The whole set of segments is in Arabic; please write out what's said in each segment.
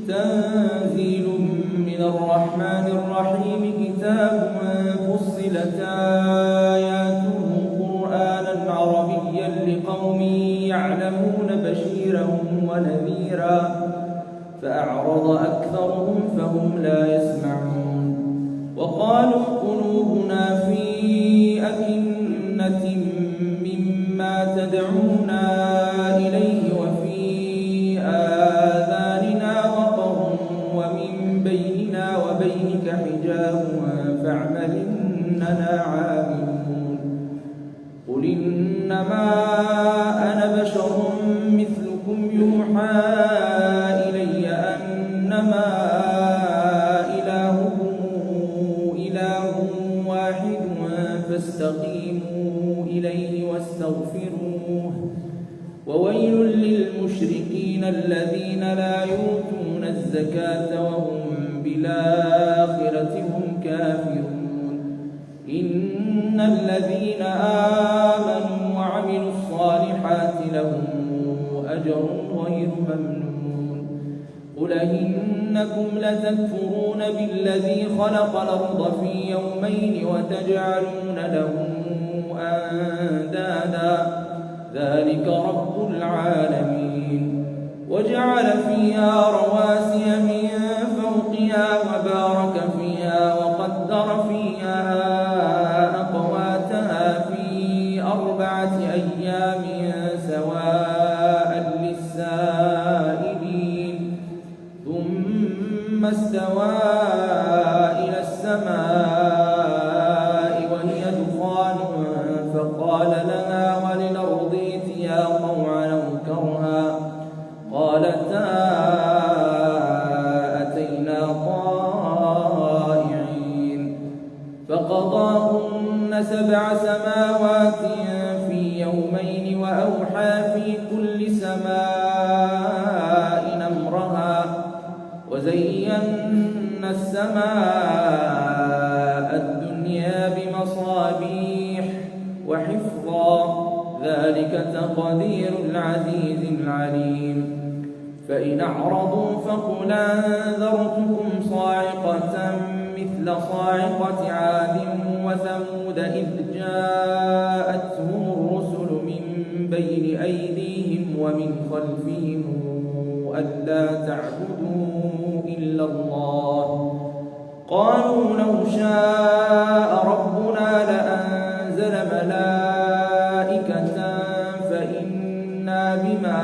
تنزيل من الرحمن الرحيم كتاب فصلت آياته قرآنا عربيا لقوم يعلمون بشيرا ونذيرا فأعرض أكثرهم فهم لا يسمعون وقالوا قلوبنا في أكنة مما تدعونا إليه وفي آذاننا وقر ومن بيننا وبينك حجاب فاعمل إننا عاملون قل إنما أنا بشر مثلكم يوحى إلي أنما إلهكم إله واحد فاستقيموا إليه واستغفروه وويل للمشركين الذين لا يؤتون الزكاة وهم بالآخرة هم كافرون إن الذين آمنوا وعملوا الصالحات لهم أجر غير ممنون قل إنكم لتكفرون بالذي خلق الأرض في يومين وتجعلون له أندادا ذلك رب العالمين وجعل فيها رواسي من فوقها وبارك فيها وقدر فيها أقواتها في 4 أيام سواء للسائلين ثم استوى إلى السماء وهي دخان فقال لها وللأرض ائتيا طوعا أو كرها قالتا أتينا طائعين فقضاهن 7 سماوات في يومين وأوحى في كل سماء أمرها وزينا السماء الدنيا بمصابيح وحفظا ذلك تقدير العزيز العليم فإن أعرضوا فقل أنذرتكم صاعقة مثل صاعقة عاد وثمود إذ جاءتهم الرسل من بين أيديهم ومن خلفهم ألا تعبدوا إلا الله قالوا لو شاء ربنا لأنزل ملائكة فإنا بما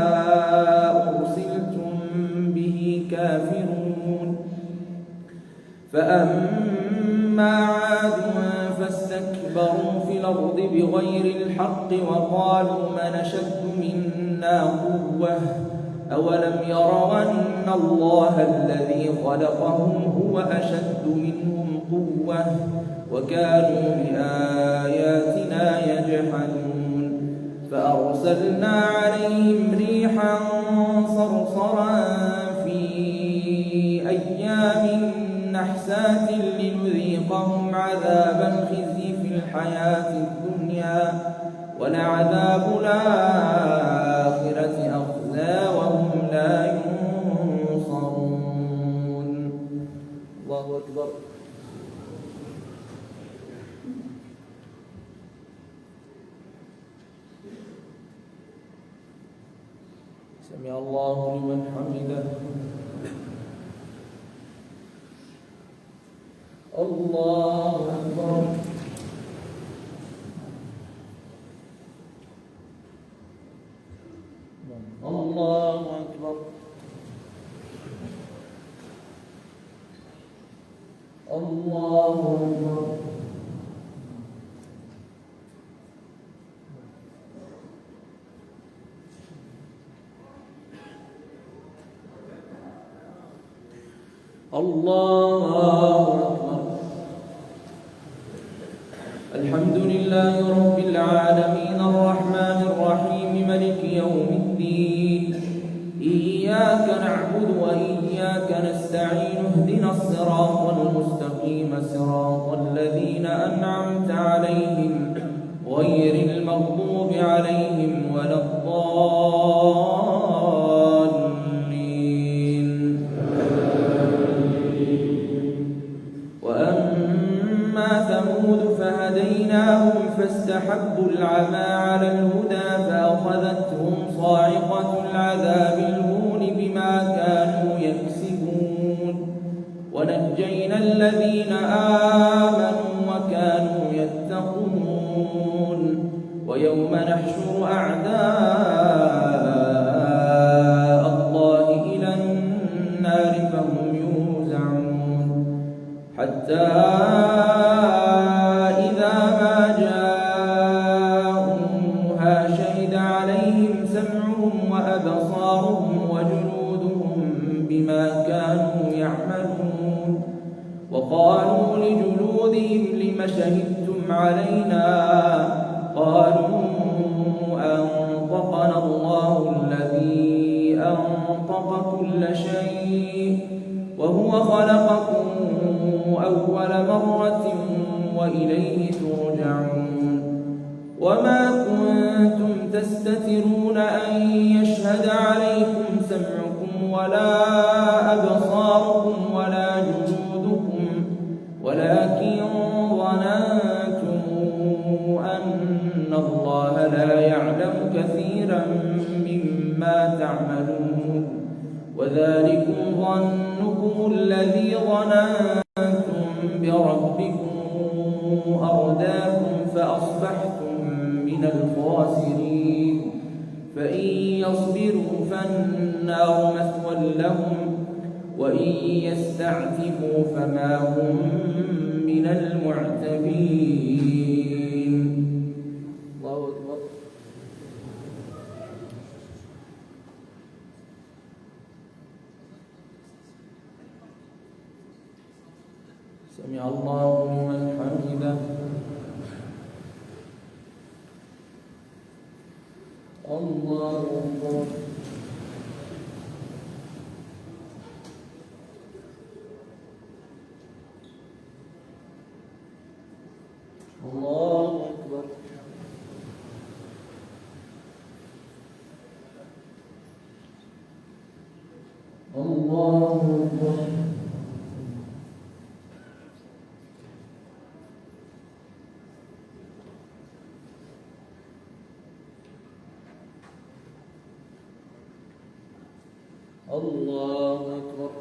أرسلتم به كافرون فأما عاد فاستكبروا في الأرض بغير الحق وقالوا من أشد منا قوة أولم يروا أن الله الذي خلقهم هو أشد منهم قوة وكانوا بآياتنا يجحدون فأرسلنا عليهم ريحا صرصرا في أيام نحسات لنذيقهم عذاب الخزي في الحياة الدنيا ولعذاب الآخرة أخزى وهم لا ينصرون الله أكبر سمع الله لمن حمده الله أكبر الله أكبر الله أكبر الله أكبر الحمد لله رب العالمين الرحمن الرحيم ملك يوم الدين إياك نعبد وإياك نستعين اهدنا الصراط المستقيم صراط الذين أنعمت عليهم غير المغضوب عليهم ولا الضالين استحبوا العمى على الهدى فأخذتهم صاعقة العذاب الهون بما كانوا يكسبون ونجينا الذين آمنوا وكانوا يتقون ويوم نحشر أعداء الله إلى النار فهم يوزعون حتى إذا ما جاءوها شهد عليهم سمعهم وأبصارهم وجلودهم بما كانوا يعملون وقالوا لجلودهم لم شهدتم علينا قالوا أنطقنا الله الذي أنطق كل شيء وهو خلقكم أول مرة وإليه ترجعون وما كنتم تستترون أن يشهد عليكم سمعكم ولا أبصاركم ولا جلودكم ولكن ظننتم أن الله لا يعلم كثيرا مما تعملون وذلكم ظنكم الذي ظننتم بربكم أرداكم فأصبحتم من الخاسرين فإن يصبروا فالنار مثوى لهم وإن يستعتبوا فما هم من المعتبين. الله أكبر. سمع الله لمن حمده. الله أكبر. الله أكبر. الله أكبر. الله أكبر.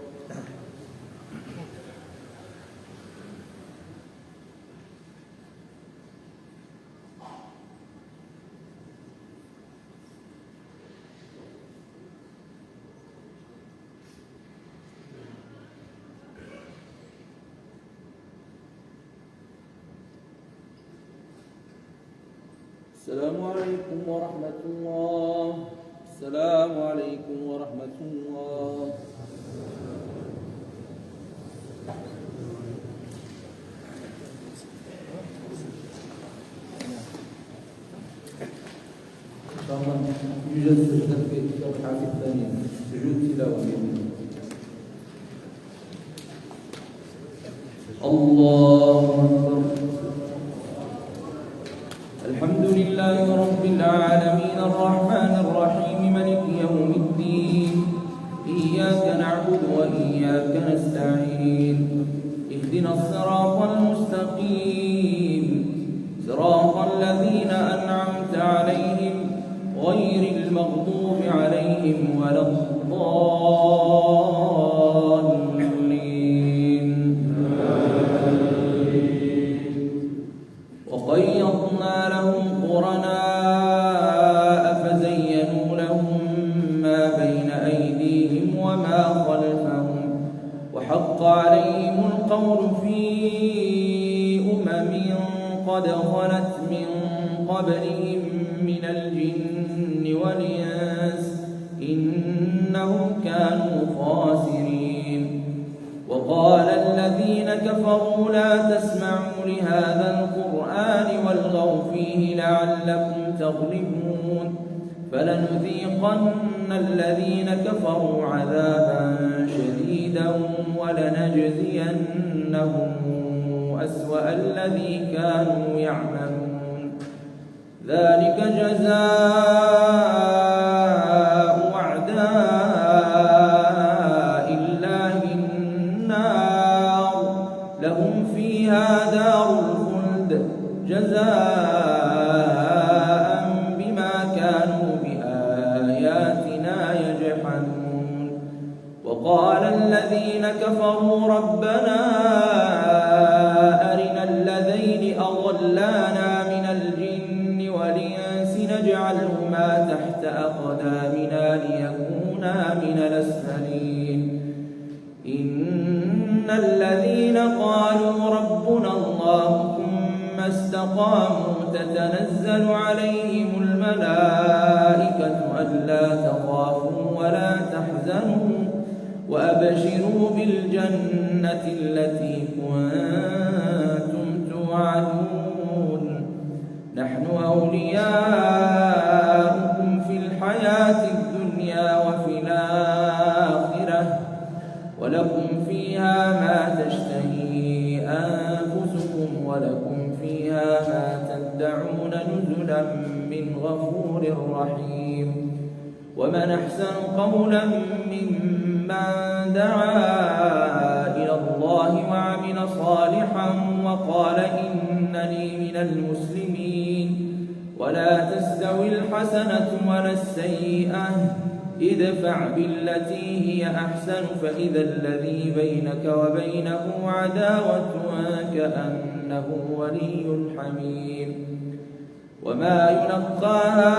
السلام عليكم ورحمة الله. السلام عليكم ورحمة الله. إن شاء الله يوجد سجدة في الركعة الثانية سجود تلاوة. الله أكبر. الحمد لله رب العالمين الرحمن الرحيم مالك يوم الدين إياك نعبد وإياك نستعين اهدنا الصراط المستقيم صراط الذين أنعمت عليهم غير المغضوب عليهم ولا الضالين. وقيضنا لهم قرناء فزينوا لهم ما بين أيديهم وما خلفهم وحق عليهم القول في قد خلت من قبلهم من الجن والإنس إنهم كانوا خاسرين. وقال الذين كفروا لا تسمعوا لهذا القرآن والغوا فيه لعلكم تغلبون فلنذيقن الذين كفروا عذابا شديدا ولنجزينهم أسوأ الذي كانوا يعملون ذلك جزاء أعداء الله النار لهم فيها دار الخلد جزاء وقال الذين كفروا ربنا أرنا الذين أضلانا من الجن والإنس نجعلهما تحت أقدامنا ليكونا من الأسفلين إن الذين قالوا ربنا الله ثم استقاموا تتنزل عليهم الملائكة ألا تخافوا ولا تحزنوا وأبشروا بالجنة التي كنتم توعدون نحن أولياؤكم في الحياة الدنيا وفي الآخرة ولكم فيها ما تشتهي أنفسكم ولكم فيها ما تدعون نزلا من غفور رحيم ومن أحسن قولا ممن دعا إلى الله وعمل صالحا وقال إنني من المسلمين ولا تستوي الحسنة ولا السيئة ادفع بالتي هي أحسن فإذا الذي بينك وبينه عداوة كأنه ولي حميم وما يلقاها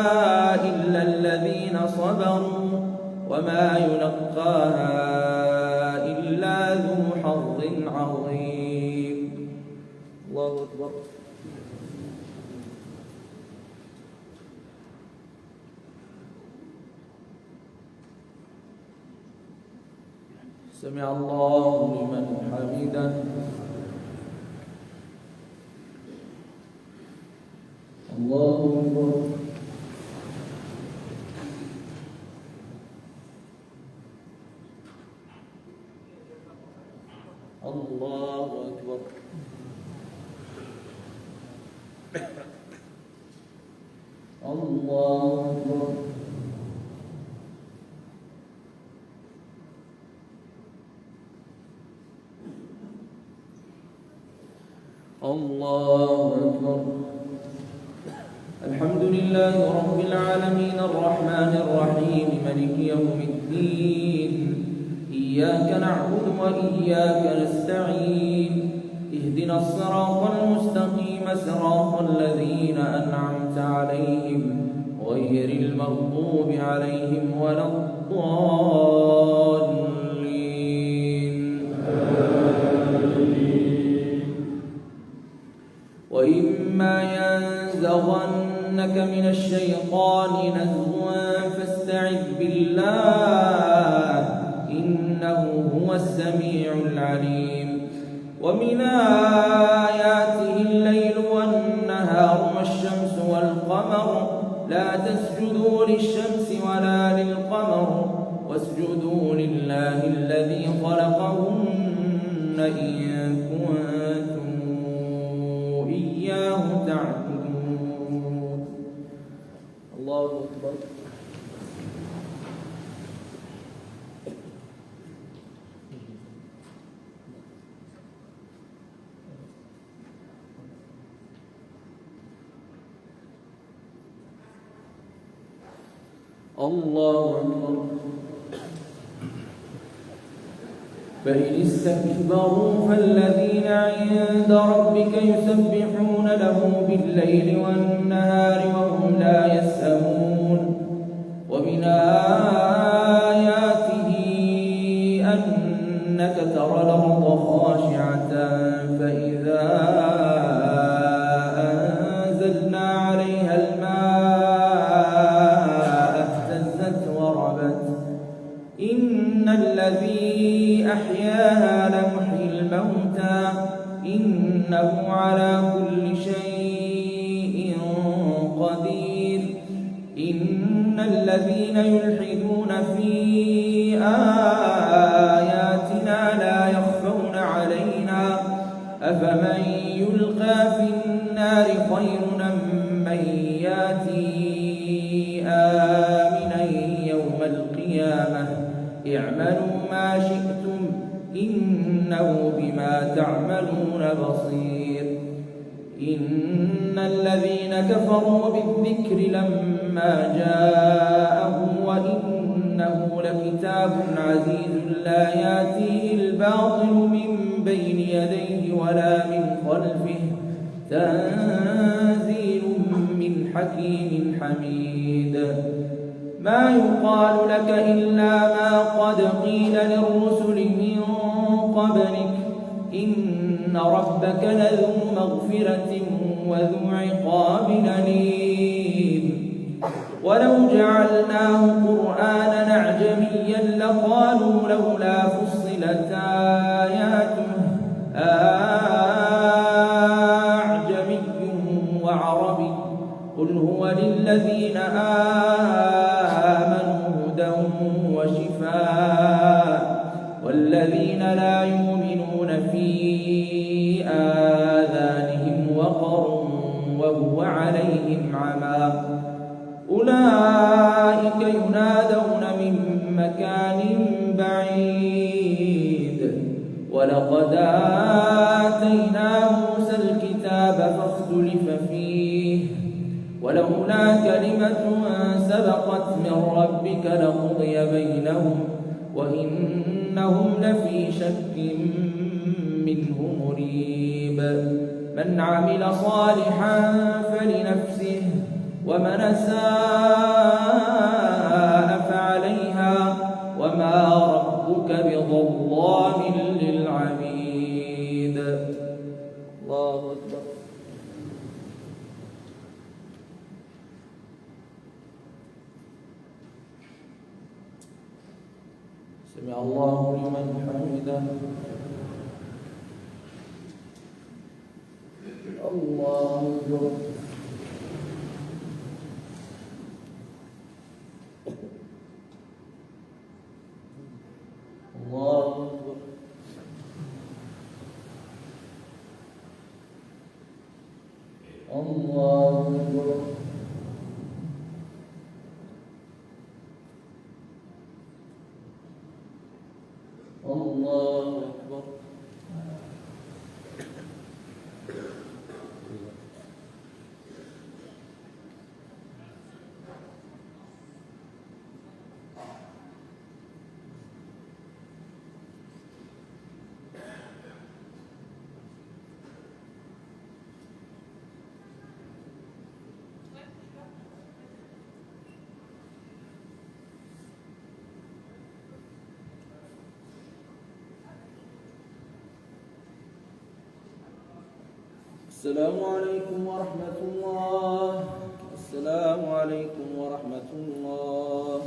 إلا الذين صبروا وما يلقاها إلا ذو حظ عظيم. الله أكبر. سمع الله لمن حمده. الله أكبر. الله أكبر. الله أكبر. الله أكبر. الحمد لله رب العالمين الرحمن الرحيم مالك يوم الدين إياك نعبد وإياك نستعين اهدنا الصراط المستقيم صراط الذين أنعمت عليهم غير المغضوب عليهم ولا الضالين. وإما ينزغنك من الشيطان نزغ فاستعذ بالله إنه هو السميع العليم. ومن آياته الليل والنهار والشمس والقمر لا تسجدوا للشمس ولا للقمر واسجدوا لله الذي خلقهن إن كنتم إياه تعبدون. الله أكبر. الله أكبر. فإن استكبروا فالذين عند ربك يسبحون له بالليل والنهار وهم لا يسأمون. ومن آياته أنك ترى الأرض خاشعة فإذا أنزلنا عليها الماء اهتزت وربت إن الذي أحياها لمحيي الموتى إنه على كل شيء قدير. إن الذين يلحدون في آياتنا لا يخفون علينا أفمن يلقى في النار خير من ياتي آمنا يوم القيامة اعملوا ما شئتم إنه بما تعملون بصير. إن الذين كفروا بالذكر لما جاءهم وإنه لكتاب عزيز لا يأتيه الباطل من بين يديه ولا من خلفه تنزيل من حكيم حميد ما يقال لك إلا ما قد قيل للرسل من قبلك إن ربك لذو مغفرة وذو عقاب أليم ولو جعلناه قرآنا أعجميا لقالوا لولا فصلت آياته أعجمي وعربي قل هو للذين آمنوا هدى وشفاء والذين لا يؤمنون في آذانهم وقر وهو عليهم عمى أولئك ينادون من مكان بعيد ولقد آتينا موسى الكتاب فاختلف فيه ولولا كلمة سبقت من ربك لقضي بينهم وإنهم لفي شك منه مريب من عمل صالحا فلنفسه ومن أساء فعليها وما ربك بظلام للعبيد. الله أكبر. سمع الله لمن حمده. الله أكبر. الله أكبر. الله أكبر. الله أكبر. السلام عليكم ورحمة الله. السلام عليكم ورحمة الله.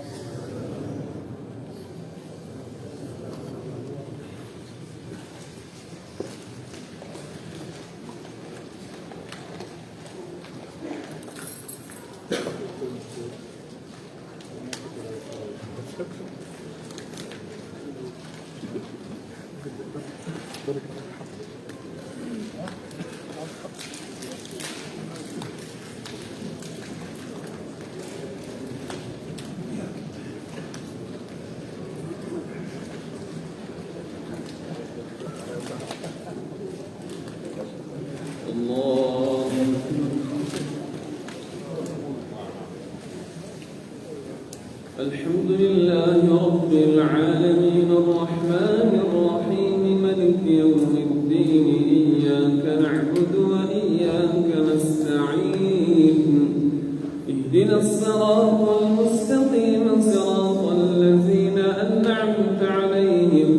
الحمد لله رب العالمين الرحمن الرحيم مالك يوم الدين إياك نعبد وإياك نستعين اهدنا الصراط المستقيم صراط الذين أنعمت عليهم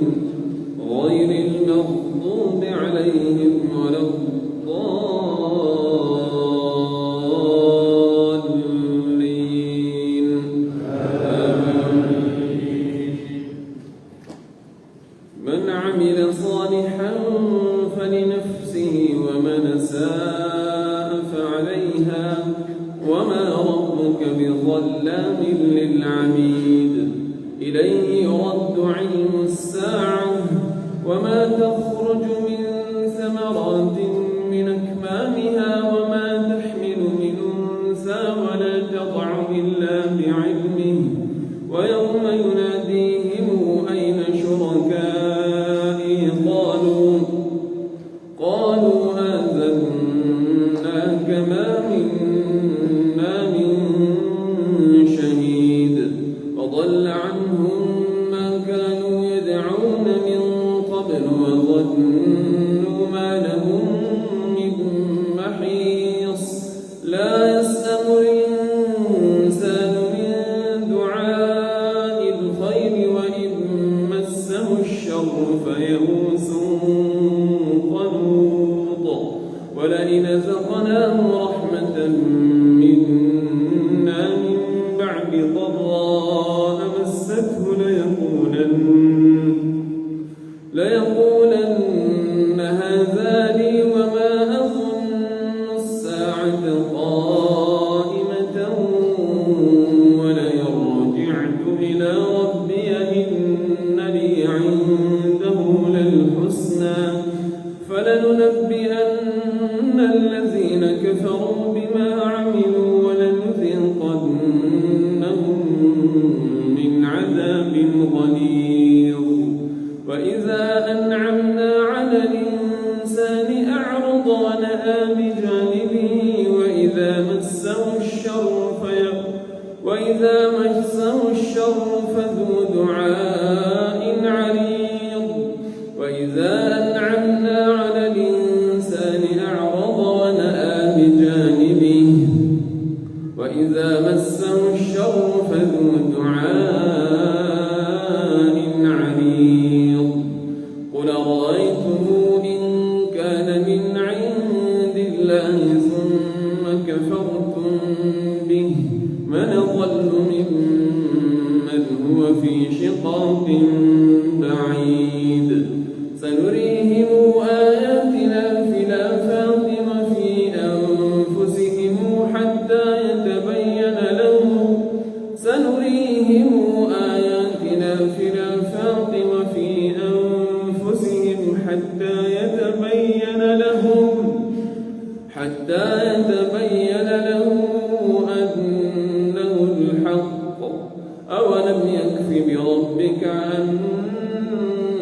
غير المغضوب عليهم ولا من عمل صالحا فلنفسه ومن أساء فعليها وما ربك بظلام للعبيد إليه يرد علم الساعة وما تخرج من ثمرات من أكمامها وما تحمل من أنثى ولا تضع إلا بعلمه ويوم يناديهم أين شركائي قالوا آذناك ما منا من شهيد وضل عنهم الشر فيئوس قنوط ولئن أذقناه رحمة منا من بعد ضراء مسته ليقولن هذا لي وما أظن الساعة قائمة ولئن رجعت إلى ربي إن لي عنده للحسنى فلننبئن الذين كفروا بما عملوا ولنذيقنهم من عذاب غليظ وإذا أنعمنا على الإنسان أعرض ونأى بجانبه وإذا مسه الشر فذو دعاء عريض وإذا أنعمنا على الإنسان أعرض ونأى بجانبه وإذا مسه الشر فذو دعاء عريض قل أرأيتم إن كان من عند الله ثم كفرتم به من أضل ممن هو في شقاق بعيد سنريهم آياتنا في الآفاق وفي أنفسهم حتى يتبين لهم أنه الحق أولم يكف بربك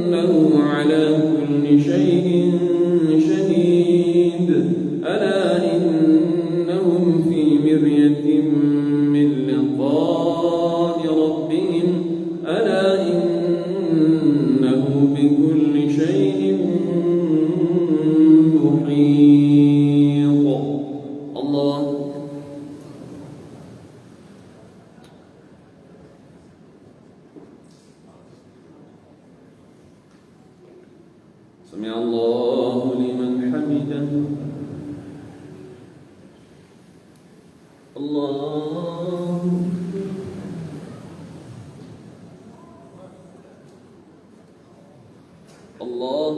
أنه على كل شيء شهيد ألا إنهم في مرية من لقاء ربهم ألا إنه بكل شيء محيط. الله سمع الله لمن حمده. الله الله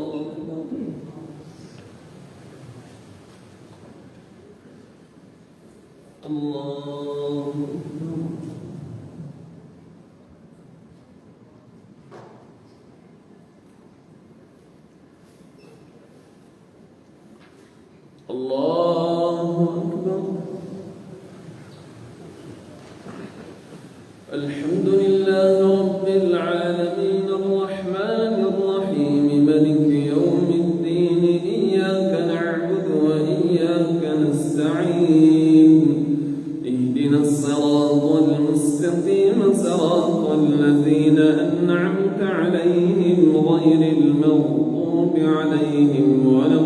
الله الله أكبر. الحمد لله رب العالمين الرحمن الرحيم مالك يوم الدين إياك نعبد وإياك نستعين اهدنا الصراط المستقيم صراط الذين أنعمت عليهم غير المغضوب عليهم ولا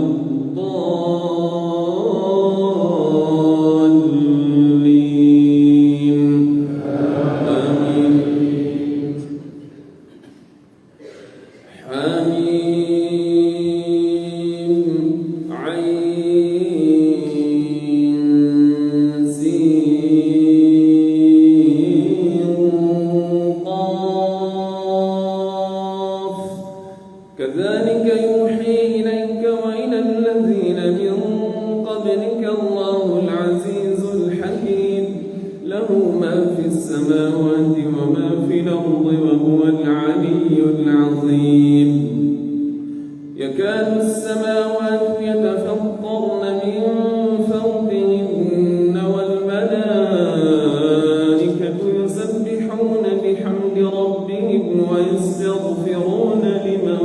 كذلك يوحي إليك وإلى الذين من قبلك الله العزيز الحكيم له ما في السماوات وما في الأرض وهو العلي العظيم. يكاد السماوات يتفطرن من فوقهن والملائكة يسبحون بحمد ربهم ويستغفرون لمن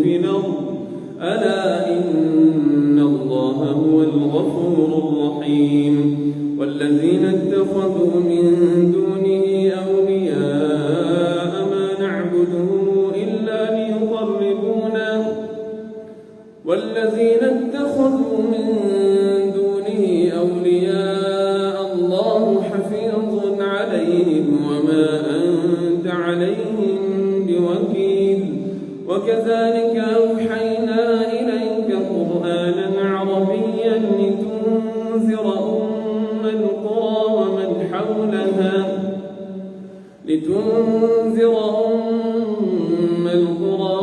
في الأرض ألا إن الله هو الغفور الرحيم. والذين اتخذوا من دونه أولياء ما نعبدهم إلا ليقربونا الله حفيظ عليهم وما أنت عليهم بوكيل وكذلك أوحينا إليك قرآنا عربيا لتنذر أم القرى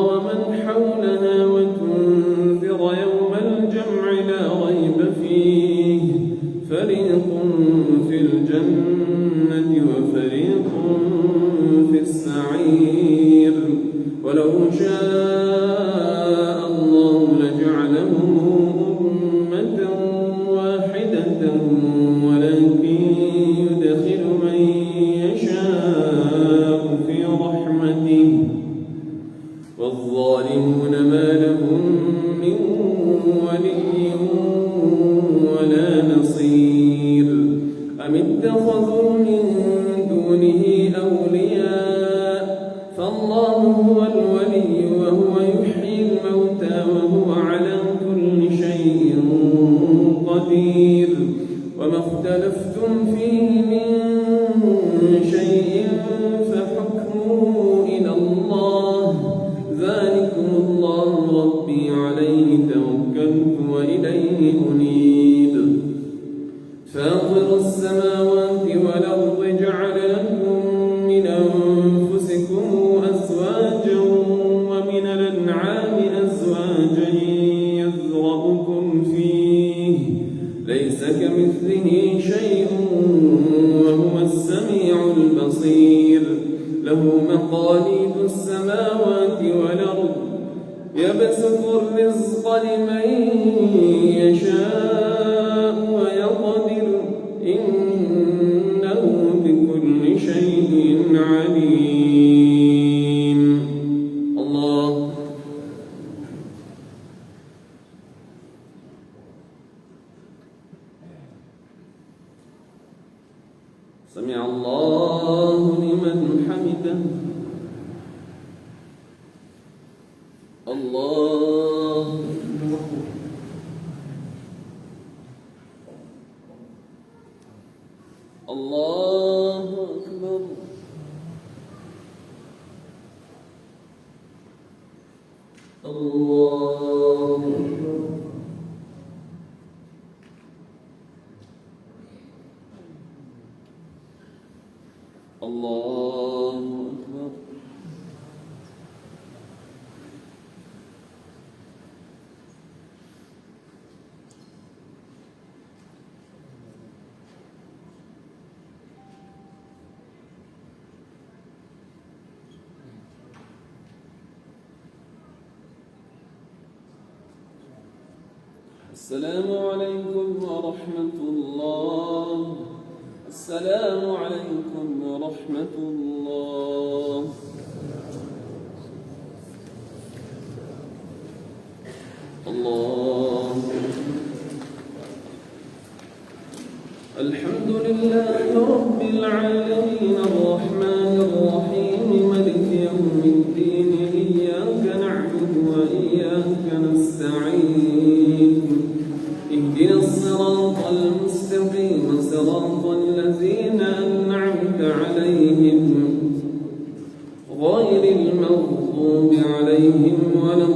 ومن حولها وتنذر يوم الجمع لا ريب فيه فريق في الجنة وفريق في السعير ولو شاء الله لجعلهم أمة واحدة ولكن يدخل من يشاء في رحمته والظالمون ما لهم من ولي ولا نصير أم اتخذوا من دونه أولياء فالله هو الولي وهو يحيي الموتى وهو على كل شيء قدير وما اختلفتم فيه من شيء فحكمه إلى الله ذلكم الله ربي عليه توكلت وإليه أنيب فاطر السماوات والأرض جعل لكم من أنفسكم أزواجا ومن الأنعام أزواجا يذرأكم فيه ليس كمثله شيء وهو السميع البصير له مقاليد السماوات والأرض يبسط الرزق لمن يشاء ويقدر إنه بكل شيء عليم. الله سمع الله لمن حمده. الله الله أكبر. الله أكبر. الله أكبر. السلام عليكم ورحمة الله. السلام عليكم ورحمة الله. الله الحمد لله رب العالمين الرحمن الرحيم مالك يوم الدين إياك نعبد وإياك نستعين اهدنا الصراط المستقيم صراط الذين أنعمت عليهم غير المغضوب عليهم ولا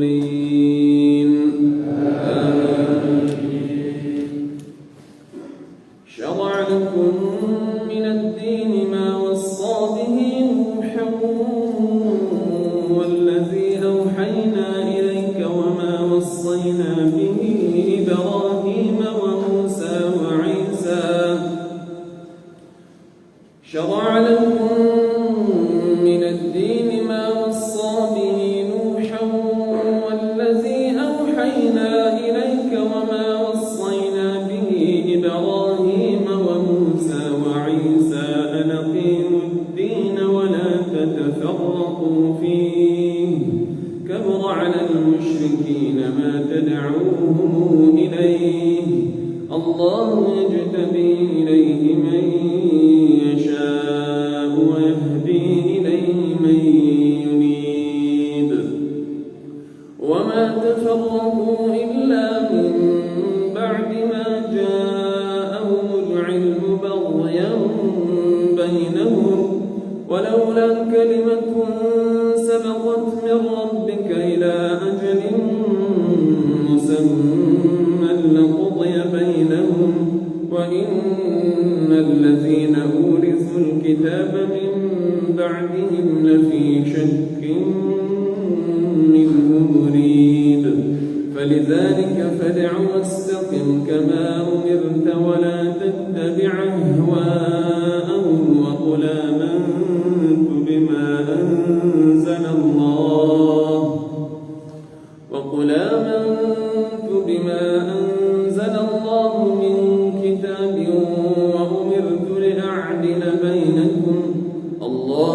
الضالين آمين. شرع لكم من الدين ما وصى به نوحا والذي أوحينا إليك وما وصينا به إبراهيم وموسى وعيسى. شرع لكم من الدين ما وصى به نوحا والذي أوحينا إليك وما وصينا به إبراهيم وموسى وعيسى أن أقيموا الدين ولا تتفرقوا فيه كبر على المشركين ما تدعوهم إليه الله يجتبي إليه من يشاء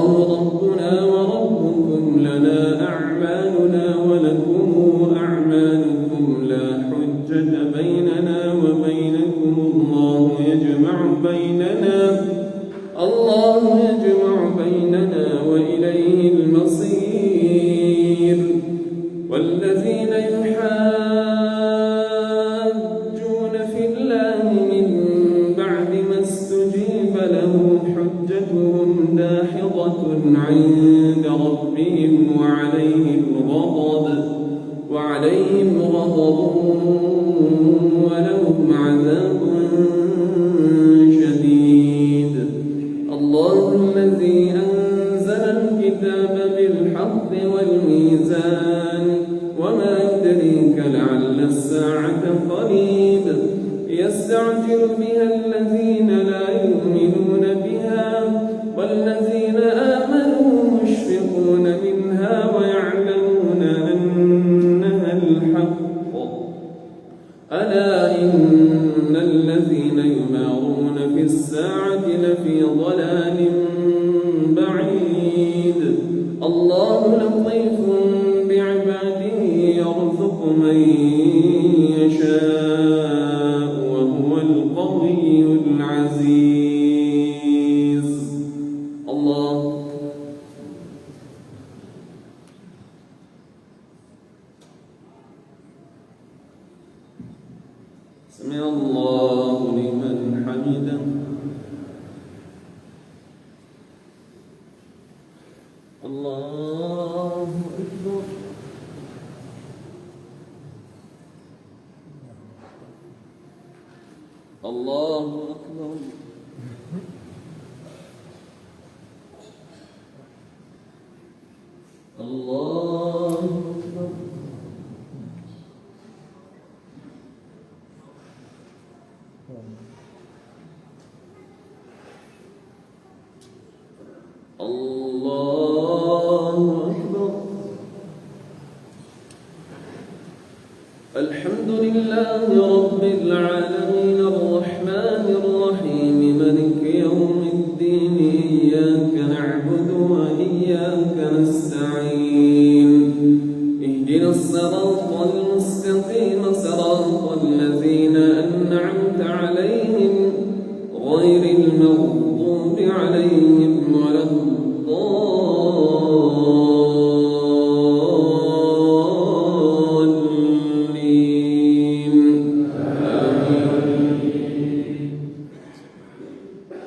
الله ربنا وربكم لنا أعمالنا ولكم أعمالكم لا حجة بيننا وبينكم الله يجمع بيننا وإليه المصير والذين يحاجون في الله من بعد ما استجيب له حجتهم داحضة عند ربهم وعليهم غضب ولهم عذاب شديد. الله الذي أنزل الكتاب بالحق والميزان وما يدريك لعل الساعة قريب يستعجل بها الذين لا يؤمنون بها والذين آمنوا مشفقون منها ويعلمون أنها الحق ألا إن الذين يمارون في الساعة لفي ضلال بعيد. الله لطيف بعباده يرزق من يشاء وهو القوي العزيز. الله سمع الله لمن حمده. الله أكبر. الله أكبر. الله أكبر. الله أكبر. الحمد لله رب العالمين الرحمن الرحيم مالك يوم الدين إياك نعبد وإياك نستعين اهدنا الصراط المستقيم صراط الذين أنعمت عليهم غير المغضوب عليهم ولا الضالين.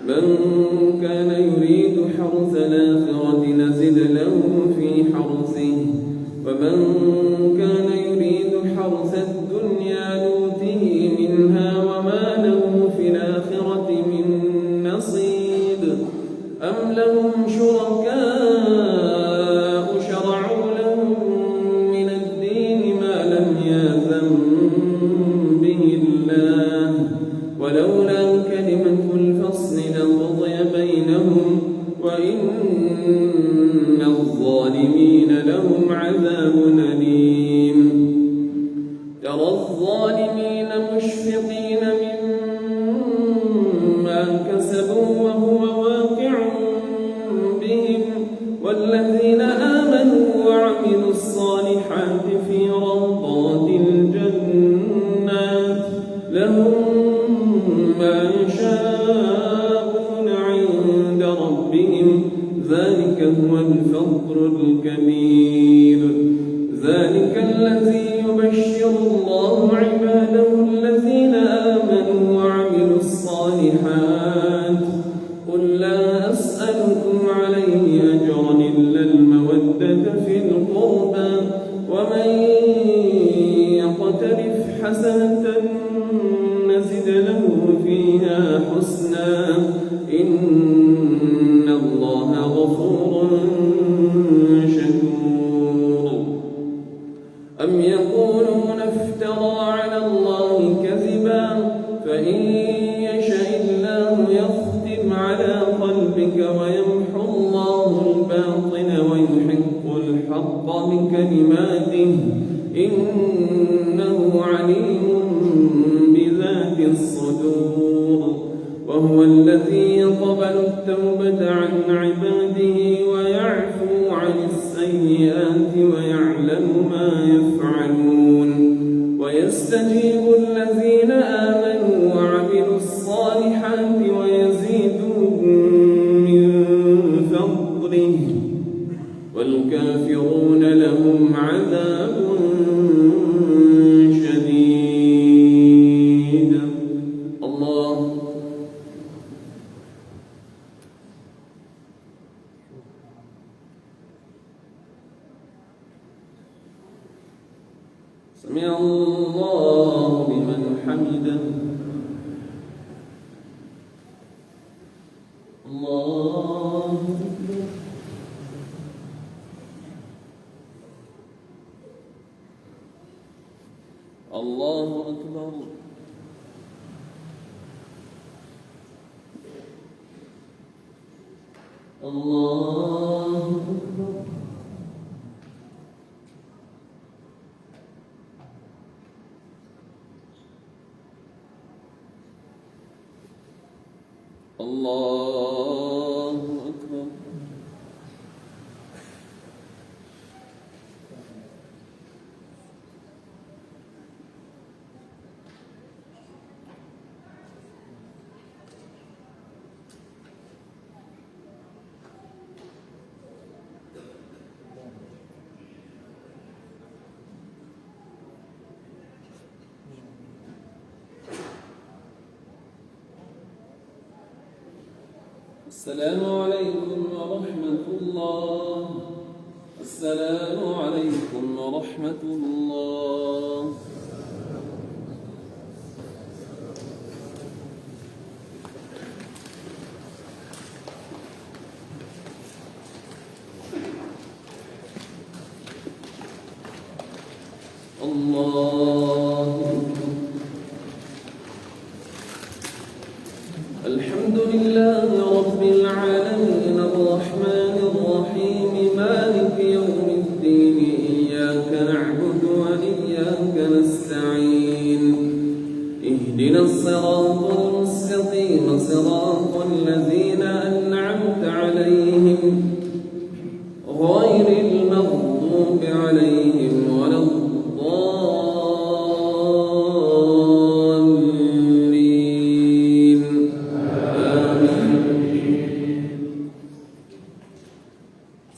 من كان يريد حرث الآخرة نزد له في حرثه ومن كان يريد حرث الدنيا نؤته منها وما له في الآخرة من نصيب. أم لهم شركاء شرعوا لهم من الدين ما لم يأذن به الله ولولا كلمة الفصل لقضي بينهم وإن الظالمين لهم عذاب أليم. ترى الظالمين مشفقين مما كسبوا وهو واقع بهم والذين آمنوا وعملوا الصالحات في روضات الجنات لهم ما يشاءون عند ربهم ذلك هو الفضل الكبير. ذلك الذي يبشر الله عباده الذين آمنوا وعملوا الصالحات. قل لا أسألكم عليه أجرا إلا المودة في القربى ومن يقترف حسنة نزد له فيها حسنا إن الله غفور شكور. أم يقولون افترى على الله كذبا فإن يشاء الله يختم على قلبك ويمحو الله الباطل ويحق الحق بكلماته إنه عليم بذات الصدور وهو وهو الذي يقبل التوبة عن عباده ويعفو عن السيئات ويعلم ما يفعلون ويستجيب الذين آمنوا وعملوا الصالحات ويزيدهم من فضله والكافرون لهم عذاب شديد. الله سمع الله لمن حمده. الله أكبر. الله أكبر. الله أكبر. الله أكبر. السلام عليكم ورحمة الله. السلام عليكم ورحمة الله. الله الحمد لله رب العالمين الرحمن الرحيم مالك يوم الدين إياك نعبد وإياك نستعين اهدنا الصراط المستقيم صراط الذين أنعمت عليهم غير المغضوب عليهم ولا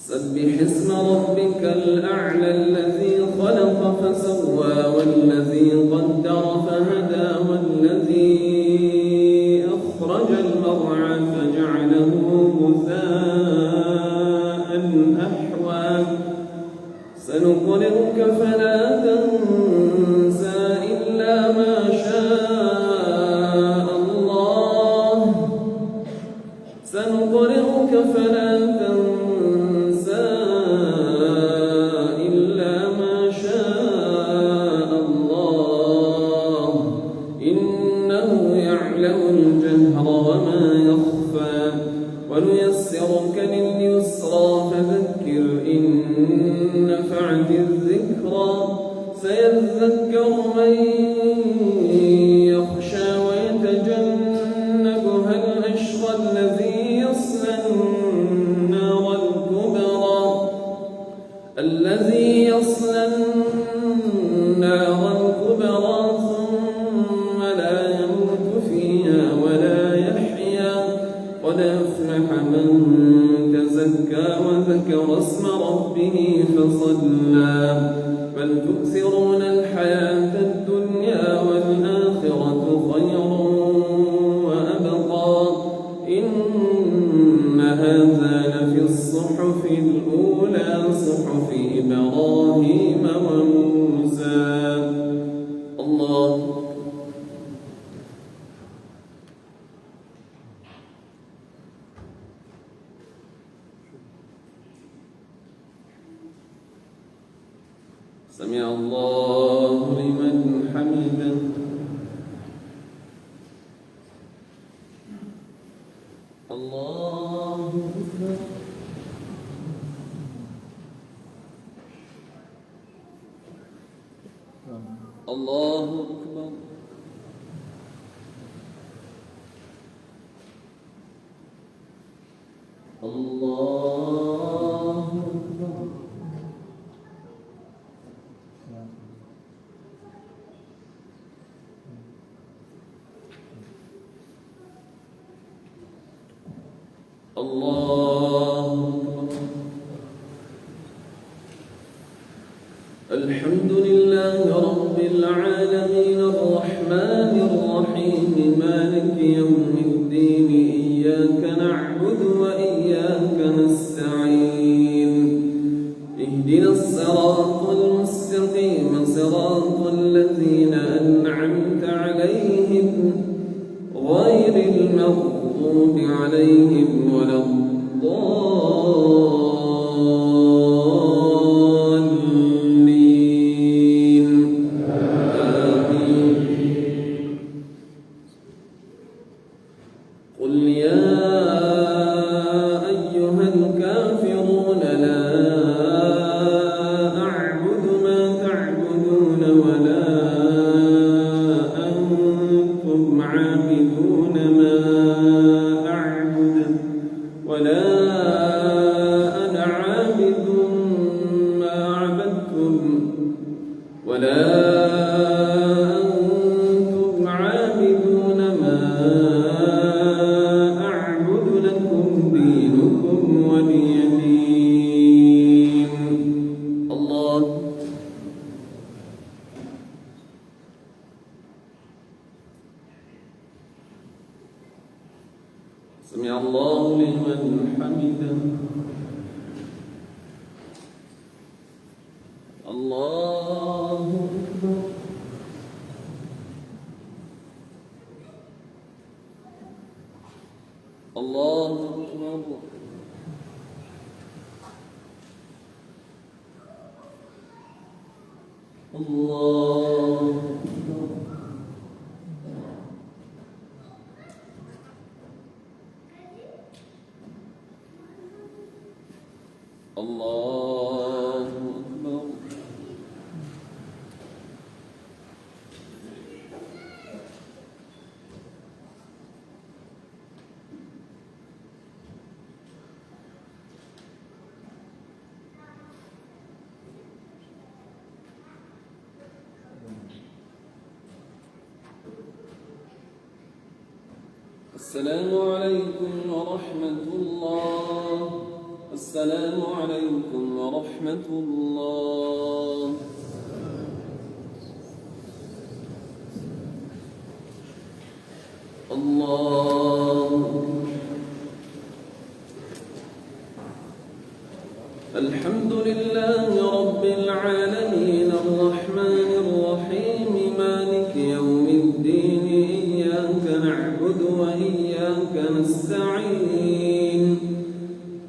سبح اسم ربك الأعلى الذي خلق فسوى والذي قدر فهدى والذي أخرج المرعى فجعله غثاء أحوى سنقرئك فلا تنسى إلا ما شاء الله سنقرئك فلا تنسى ونيسرك لليسرى فذكر إن نفعت الذكرى سيذكر من يخشى ويتجنبها الأشقى الذي يصلى النار الكبرى ثم لا يموت فيها ولا يحيا قد أفلح من تزكى وذكر اسم ربه فصلى بل تؤثرون الحياة الدنيا والآخرة خير وأبقى إن هذا لفي الصحف الأولى صحف إبراهيم وموسى. الله سمع الله لمن حمده. الله أكبر. الله أكبر. الله أكبر. الله أكبر. الحمد لله رب العالمين الرحمن الرحيم مالك يوم الدين إياك نعبد وإياك نستعين اهدنا الصراط المستقيم صراط الذين أنعمت عليهم غير المغضوب عليهم ولا الضالين آمين. قل يا أيها الكافرون لا أعبد ما تعبدون ولا أنتم عابدون ما أعبد ولا أنا عابد ما عبدتم ولا أنتم عابدون ما أعبد لكم دينكم ولي دين. الله. سمع الله لمن حمده. الله أكبر. الله أكبر. الله أكبر. الله أكبر. السلام عليكم ورحمة الله. السلام عليكم ورحمة الله. الله. الحمد لله رب العالمين الرحمن الرحيم مالك يوم الدين إياك نعبد وإياك نستعين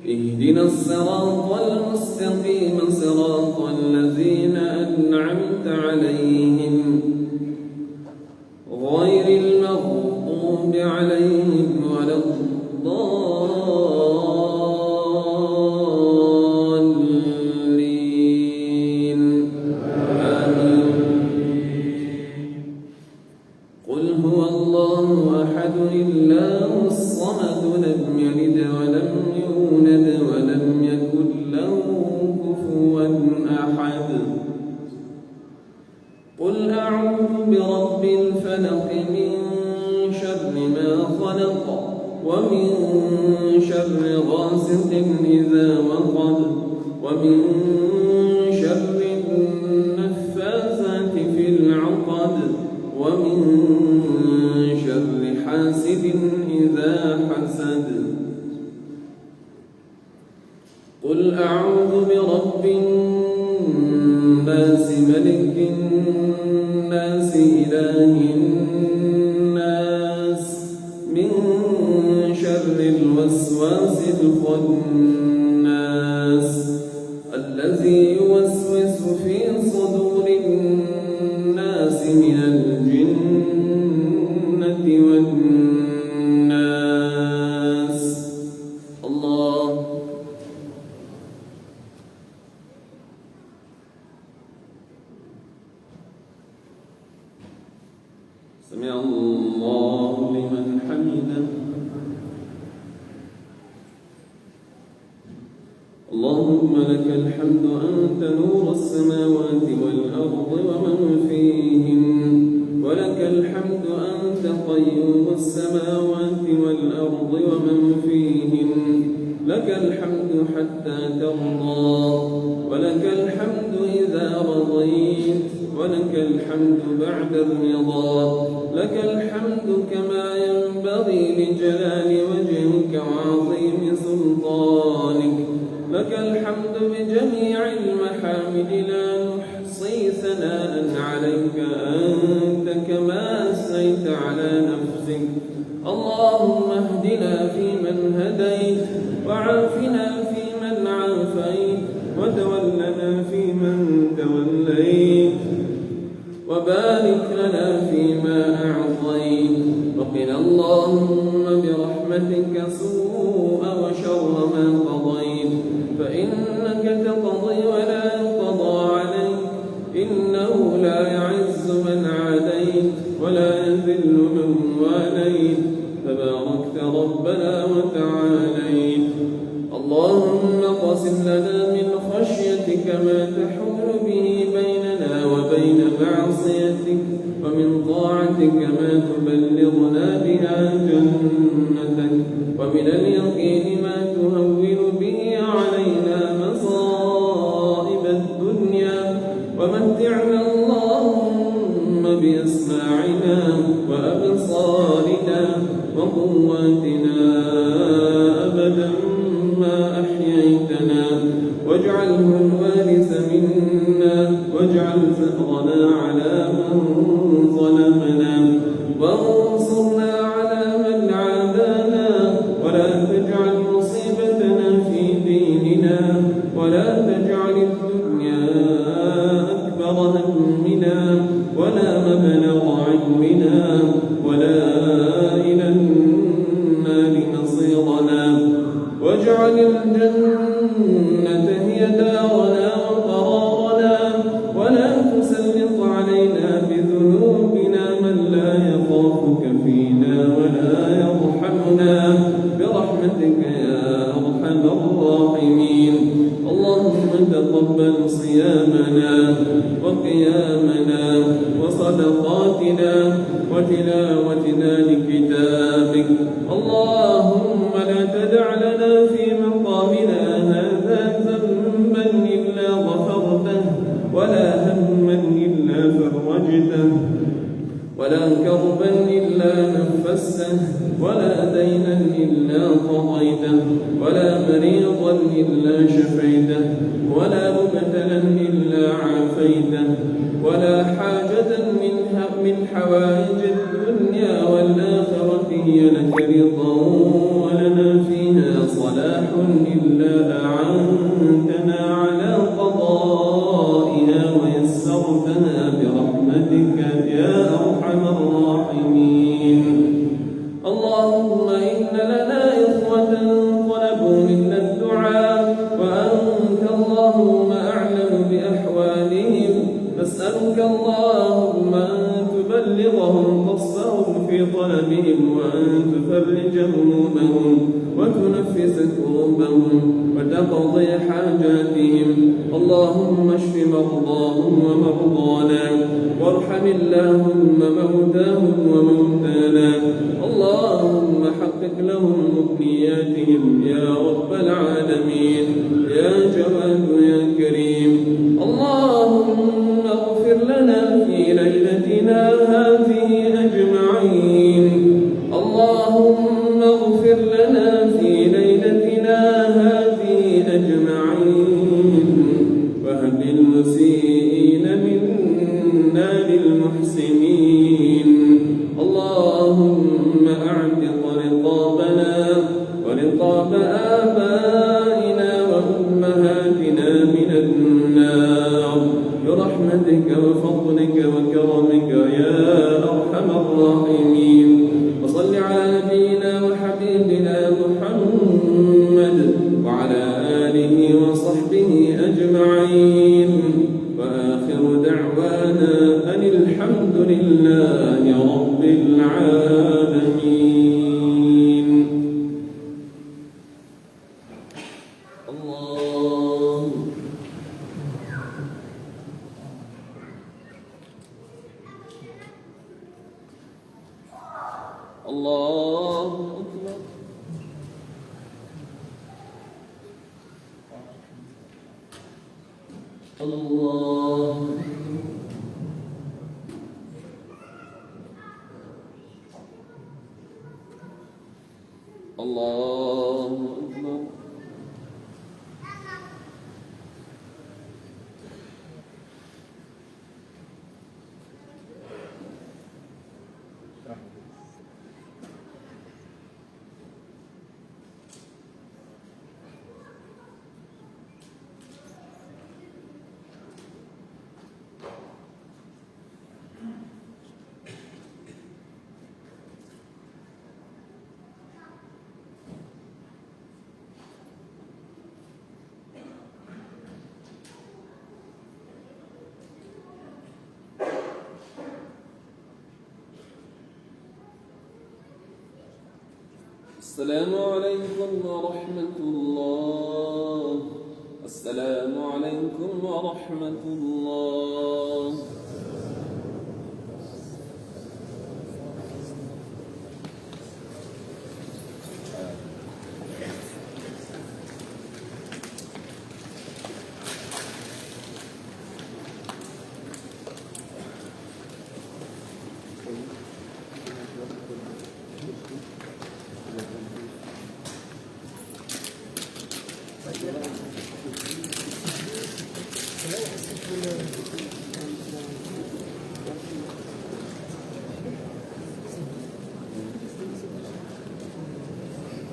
اهدنا الصراط المستقيم صراط الذين أنعمت عليهم غير المغضوب عليهم ولا الضالين آمين. قل هو الله أحد الله الصمد لم يلد ولم يولد ولم يكن له كفوا أحد. قل أعوذ برب الفلق من شر ما خلق ومن شر غاسق إذا وقب ومن شر النفاثات في العقد ومن شر حاسد إذا حسد. قل أعوذ برب الناس ملك الناس إله الناس من شر الوسواس الخناس الذي يوسوس في صدور الناس من الجنة والناس. الله. سمع الله لمن حمده. ومن فيهن لك الحمد حتى ترضى ولك الحمد إذا رضيت ولك الحمد بعد الرضا لك الحمد كما ينبغي لجلال وجهك وعظيم سلطانك لك الحمد بجميع المحامد لا نحصي ثناء عليك أنت كما أثنيت على نفسك اللهم اهدنا فيمن هديت وعافنا فيمن عافيت وتولنا فيمن توليت وبارك لنا فيما أعطيت وقنا اللهم برحمتك سوء وشر ما قضيت فإنك تقضي ولا يقضى عليك إنه لا يعز من عاديت ولا يذل من واليت تباركت ربنا وتعاليت اللهم اقسم لنا من خشيتك ما تحول به بيننا وبين معصيتك ومن طاعتك ما تبلغنا بها جنتك ومن اليقين ما تهون به علينا مصائب الدنيا ومتعنا اللهم بأسماعنا وأبصارنا وقواتنا أبدا ما أحييتنا واجعله الوارث منا واجعل ثأرنا على من ظلمنا وانصرنا على من عادانا ولا تجعل مصيبتنا في ديننا ولا تجعل الدنيا أكبر همنا ولا مبلغ علمنا ولا إلى النار مصيرنا واجعل الجنة هي دارنا وقرارنا ولا تسلط علينا بذنوبنا من لا يخافك فينا ولا يرحمنا برحمتك يا أرحم الراحمين اللهم تقبل صيامنا وقيامنا وصدقاتنا وتلاوتنا لكتابك اللهم لا تدع لنا في مقامنا هذا ذنبا إلا غفرته ولا هما إلا فرجته ولا كربا إلا نفسته ولا دينا إلا قضيته ولا مريضا إلا شفيته ولا مبتلا إلا عافيته ولا حاجة من حوائج الدنيا والآخرة هي لك رضا ولنا فيها صلاح إلا أعنتنا على قضائها ويسرتها برحمتك يا أرحم الراحمين اللهم إن لنا إخوة طلبوا منا الدعاء وأنت اللهم أعلم بأحوالهم نسألك اللهم أن تبلغهم قصدهم في طلبهم وأن تفرج همومهم وتنفس كروبهم وتقضي حاجاتهم اللهم اشف مرضاهم ومرضانا وارحم اللهم موتاهم وموتانا اللهم حقق لهم أمنياتهم يا رب العالمين يا جواد يا كريم اللهم اغفر لنا في ليلتنا هذه أجمعين اللهم اغفر لنا في ليلتنا هذه أجمعين وهب المسيئين منا للمحسنين اللهم أعتق رقابنا ورقاب آبائنا وأمهاتنا من النار برحمتك وفضلك وكرمك يا أرحم الراحمين وصل على نبينا وحبيبنا محمد وعلى آله وصحبه أجمعين وآخر دعوانا أن الحمد لله رب العالمين الله الله الله أكبر. السلام عليكم ورحمة الله. السلام عليكم ورحمة الله. Hello.